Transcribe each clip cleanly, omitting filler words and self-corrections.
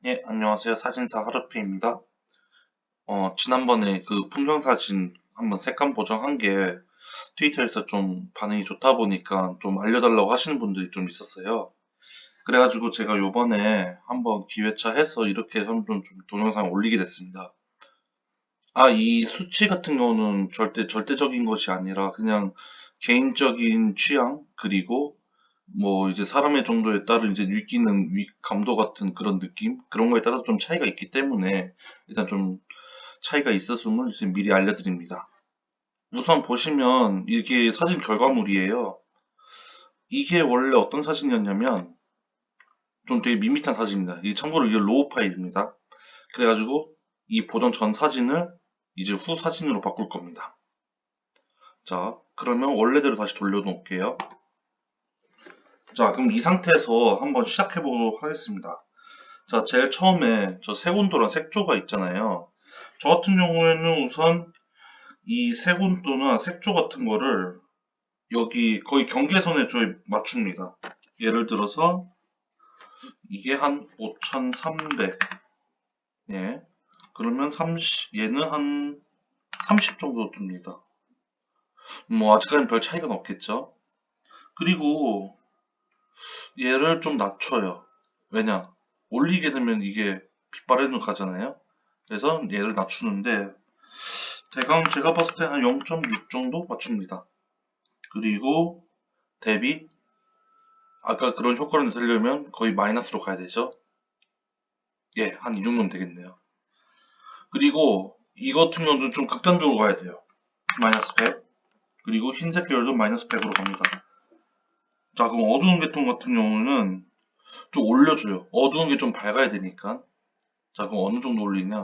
예, 안녕하세요. 사진사 하르페입니다. 지난번에 그 풍경사진 한번 색감 보정한 게 트위터에서 좀 반응이 좋다 보니까 좀 알려달라고 하시는 분들이 좀 있었어요. 그래가지고 제가 요번에 한번 기회차 해서 이렇게 한번 좀 동영상 올리게 됐습니다. 이 수치 같은 경우는 절대적인 것이 아니라 그냥 개인적인 취향, 그리고 뭐 이제 사람의 정도에 따라 이제 느끼는 감도 같은 그런 느낌? 그런 거에 따라 좀 차이가 있기 때문에 일단 좀 차이가 있었음을 이제 미리 알려드립니다. 우선 보시면 이게 사진 결과물이에요. 이게 원래 어떤 사진이었냐면 좀 되게 밋밋한 사진입니다. 이 참고로 이게 로우 파일입니다. 그래가지고 이 보던 전 사진을 이제 후 사진으로 바꿀 겁니다. 자, 그러면 원래대로 다시 돌려놓을게요. 자, 그럼 이 상태에서 한번 시작해 보도록 하겠습니다. 자, 제일 처음에 저 색온도랑 색조가 있잖아요. 저 같은 경우에는 우선 이 색온도나 색조 같은 거를 여기 거의 경계선에 좀 맞춥니다. 예를 들어서 이게 한 5300. 예. 그러면 30, 얘는 한 30 정도 줍니다. 뭐 아직까지는 별 차이가 없겠죠. 그리고 얘를 좀 낮춰요. 왜냐? 올리게 되면 이게 빛바래로 가잖아요. 그래서 얘를 낮추는데 대강 제가 봤을 때 한 0.6 정도 맞춥니다. 그리고 대비 아까 그런 효과를 내려면 거의 마이너스로 가야 되죠. 예, 한 이 정도면 되겠네요. 그리고 이 같은 경우는 좀 극단적으로 가야 돼요. 마이너스 100. 그리고 흰색 계열도 마이너스 100으로 갑니다. 자, 그럼 어두운 계통 같은 경우는 좀 올려줘요. 어두운 게 좀 밝아야 되니까. 자, 그럼 어느 정도 올리냐?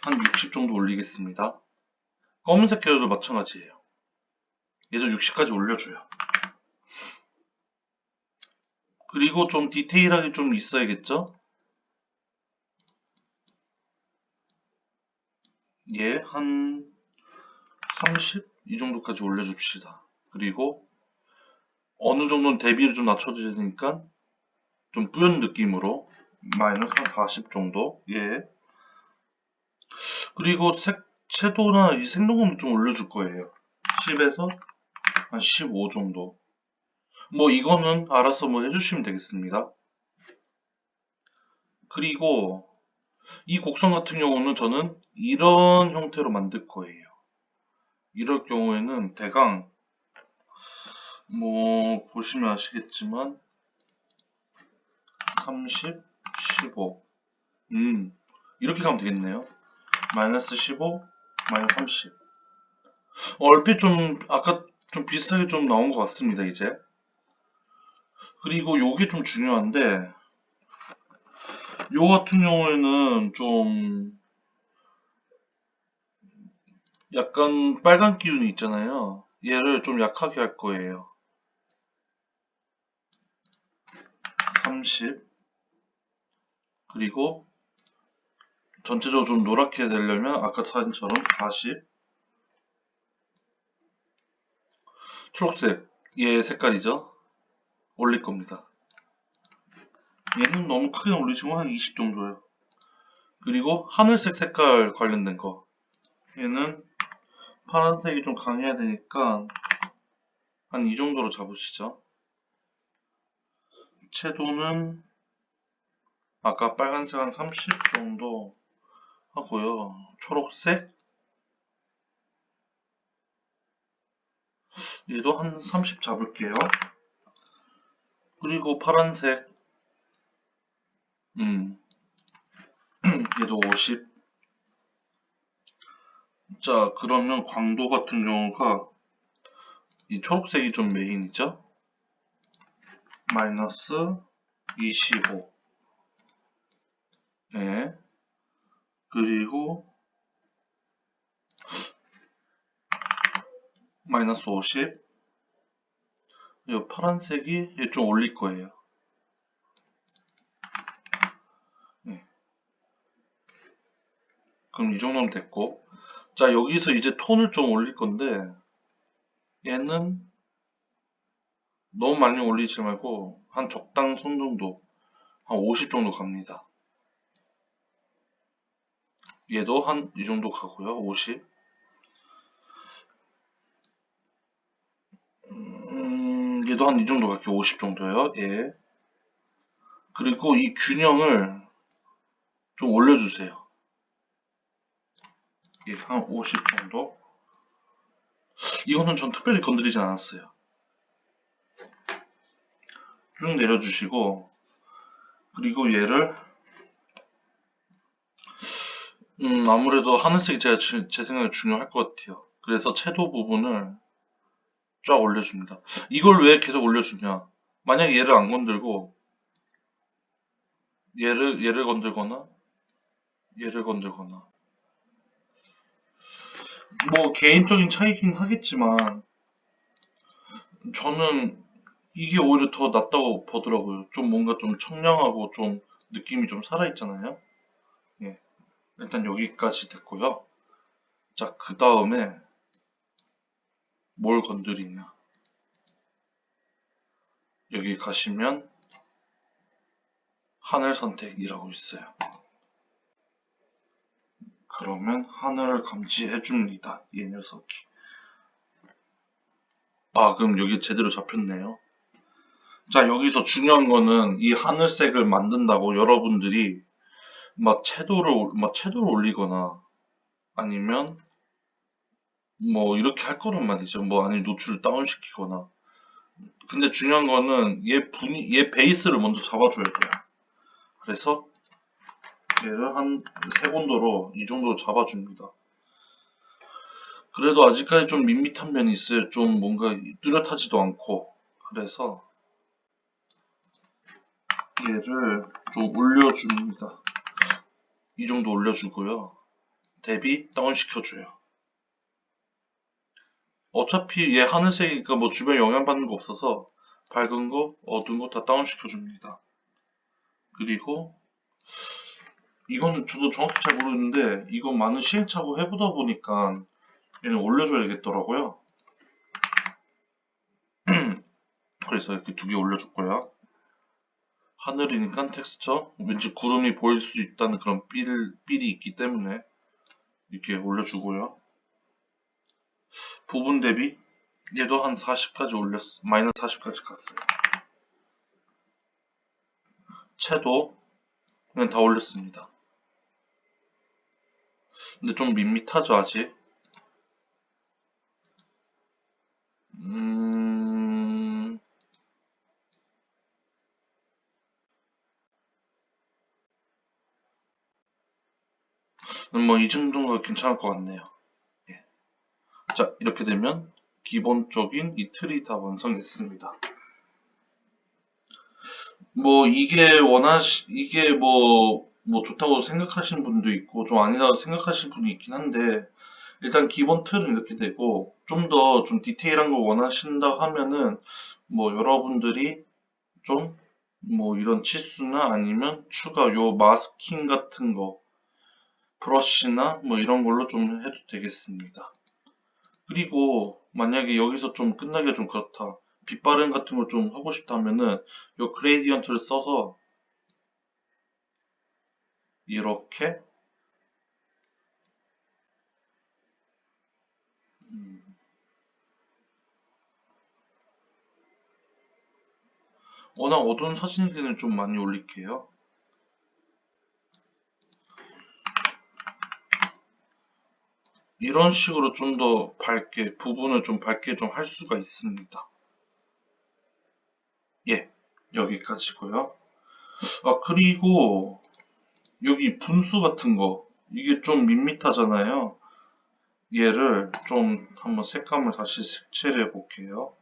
한 60 정도 올리겠습니다. 검은색 계열도 마찬가지예요. 얘도 60까지 올려줘요. 그리고 좀 디테일하게 좀 있어야겠죠? 얘 한 30? 이 정도까지 올려줍시다. 그리고 어느 정도는 대비를 좀 낮춰줘야 되니까 좀 뿌연 느낌으로 마이너스 한 40 정도. 예. 그리고 채도나 이 생동감도 좀 올려줄 거예요. 10에서 한 15 정도. 뭐 이거는 알아서 뭐 해주시면 되겠습니다. 그리고 이 곡선 같은 경우는 저는 이런 형태로 만들 거예요. 이럴 경우에는 대강 뭐 보시면 아시겠지만 30, 15. 이렇게 가면 되겠네요. 마이너스 15, 마이너스 30. 얼핏 좀 아까 좀 비슷하게 좀 나온 것 같습니다, 이제. 그리고 요게 좀 중요한데 요 같은 경우에는 좀 약간 빨간 기운이 있잖아요. 얘를 좀 약하게 할 거예요. 30. 그리고 전체적으로 좀 노랗게 되려면 아까 사진처럼 40. 초록색 얘 색깔이죠. 올릴 겁니다. 얘는 너무 크게 올리지 만 한 20 정도요. 그리고 하늘색 색깔 관련된 거 얘는 파란색이 좀 강해야 되니까 한 이 정도로 잡으시죠. 채도는 아까 빨간색 한 30 정도 하고요. 초록색 얘도 한 30 잡을게요. 그리고 파란색 음 얘도 50. 자, 그러면 광도 같은 경우가 이 초록색이 좀 메인이죠. 마이너스 25. 네. 그리고 마이너스 50. 이 파란색이 얘 좀 올릴 거예요. 네. 그럼 이 정도면 됐고. 자, 여기서 이제 톤을 좀 올릴 건데 얘는 너무 많이 올리지 말고 한 적당선 정도 한 50 정도 갑니다. 얘도 한 이 정도 가고요. 50. 얘도 한 이 정도 갈게요. 50 정도요. 예. 그리고 이 균형을 좀 올려주세요. 예, 한 50 정도. 이거는 전 특별히 건드리진 않았어요. 쭉 내려주시고, 그리고 얘를 아무래도 하늘색이 제 생각에 중요할 것 같아요. 그래서 채도 부분을 쫙 올려줍니다. 이걸 왜 계속 올려주냐? 만약에 얘를 안 건들고 얘를 건들거나 얘를 건들거나 뭐 개인적인 차이긴 하겠지만 저는 이게 오히려 더 낫다고 보더라고요. 좀 뭔가 좀 청량하고 좀 느낌이 좀 살아있잖아요. 예, 일단 여기까지 됐고요. 자, 그 다음에 뭘 건드리냐? 여기 가시면 하늘 선택이라고 있어요. 그러면 하늘을 감지해 줍니다. 이 녀석이. 아, 그럼 여기 제대로 잡혔네요. 자, 여기서 중요한 거는 이 하늘색을 만든다고 여러분들이 채도를 올리거나 아니면 뭐 이렇게 할 거란 말이죠. 뭐 아니면 노출을 다운시키거나. 근데 중요한 거는 얘 베이스를 먼저 잡아줘야 돼요. 그래서 얘를 한 세곤도로 이 정도 잡아줍니다. 그래도 아직까지 좀 밋밋한 면이 있어요. 좀 뭔가 뚜렷하지도 않고. 그래서 얘를 좀 올려줍니다. 이 정도 올려주고요. 대비 다운시켜줘요. 어차피 얘 하늘색이니까 뭐 주변 영향받는 거 없어서 밝은 거, 어두운 거 다 다운시켜줍니다. 그리고 이거는 저도 정확히 잘 모르는데 이거 많은 시행착오 해보다 보니까 얘는 올려줘야겠더라고요. 그래서 이렇게 두 개 올려줬고요. 하늘이니까 텍스처, 왠지 구름이 보일 수 있다는 그런 삘이 있기 때문에 이렇게 올려주고요. 부분 대비 얘도 한 40까지 마이너스 40까지 갔어요. 채도 그냥 다 올렸습니다. 근데 좀 밋밋하죠 아직. 뭐 이 정도가 괜찮을 것 같네요. 예. 자, 이렇게 되면 기본적인 이 틀이 다 완성됐습니다. 뭐 이게 뭐 좋다고 생각하시는 분도 있고 좀 아니라고 생각하시는 분이 있긴 한데 일단 기본 틀은 이렇게 되고 좀 더 좀 디테일한 거 원하신다 하면은 뭐 여러분들이 좀 뭐 이런 치수나 아니면 추가 요 마스킹 같은 거 브러쉬나 뭐 이런 걸로 좀 해도 되겠습니다. 그리고 만약에 여기서 좀 끝나기가 좀 그렇다. 빛바랜 같은 걸 좀 하고 싶다면은 요 그레이디언트를 써서 이렇게 워낙 어두운 사진이기는 좀 많이 올릴게요. 이런 식으로 좀 더 밝게 부분을 좀 밝게 좀 할 수가 있습니다. 예, 여기까지고요. 아, 그리고 여기 분수 같은 거 이게 좀 밋밋하잖아요. 얘를 좀 한번 색감을 다시 색칠을 해 볼게요.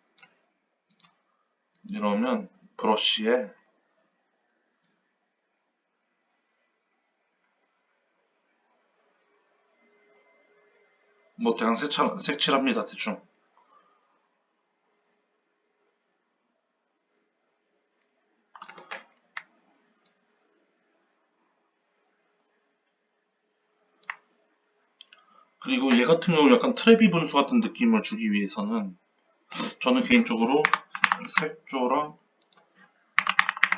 이러면 브러쉬에 뭐 그냥 색칠합니다 대충. 그리고 얘 같은 경우 약간 트래비 분수 같은 느낌을 주기 위해서는 저는 개인적으로 색조랑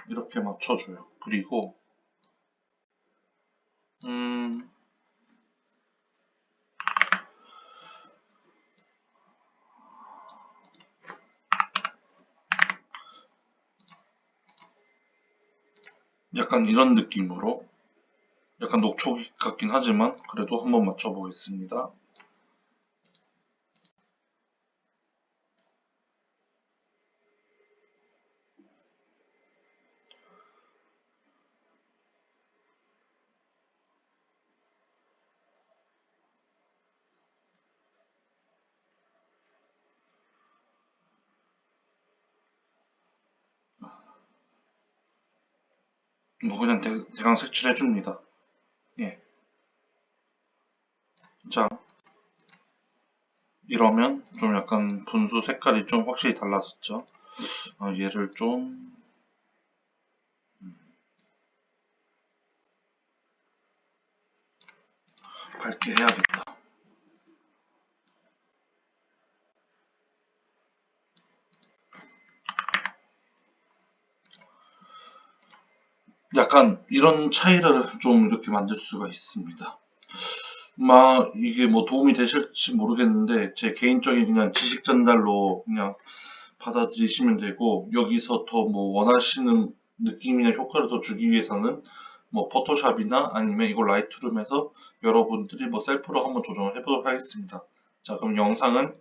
이렇게 맞춰줘요. 그리고 음 약간 이런 느낌으로 약간 녹초 같긴 하지만 그래도 한번 맞춰보겠습니다. 뭐 그냥 대강 색칠해줍니다. 예. 자, 이러면 좀 약간 분수 색깔이 좀 확실히 달라졌죠. 얘를 좀 밝게 해야겠다. 약간 이런 차이를 좀 이렇게 만들 수가 있습니다. 막 이게 뭐 도움이 되실지 모르겠는데 제 개인적인 그냥 지식 전달로 그냥 받아들이시면 되고, 여기서 더 뭐 원하시는 느낌이나 효과를 더 주기 위해서는 뭐 포토샵이나 아니면 이거 라이트룸에서 여러분들이 뭐 셀프로 한번 조정을 해보도록 하겠습니다. 자, 그럼 영상은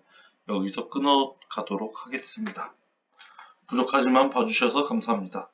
여기서 끊어 가도록 하겠습니다. 부족하지만 봐주셔서 감사합니다.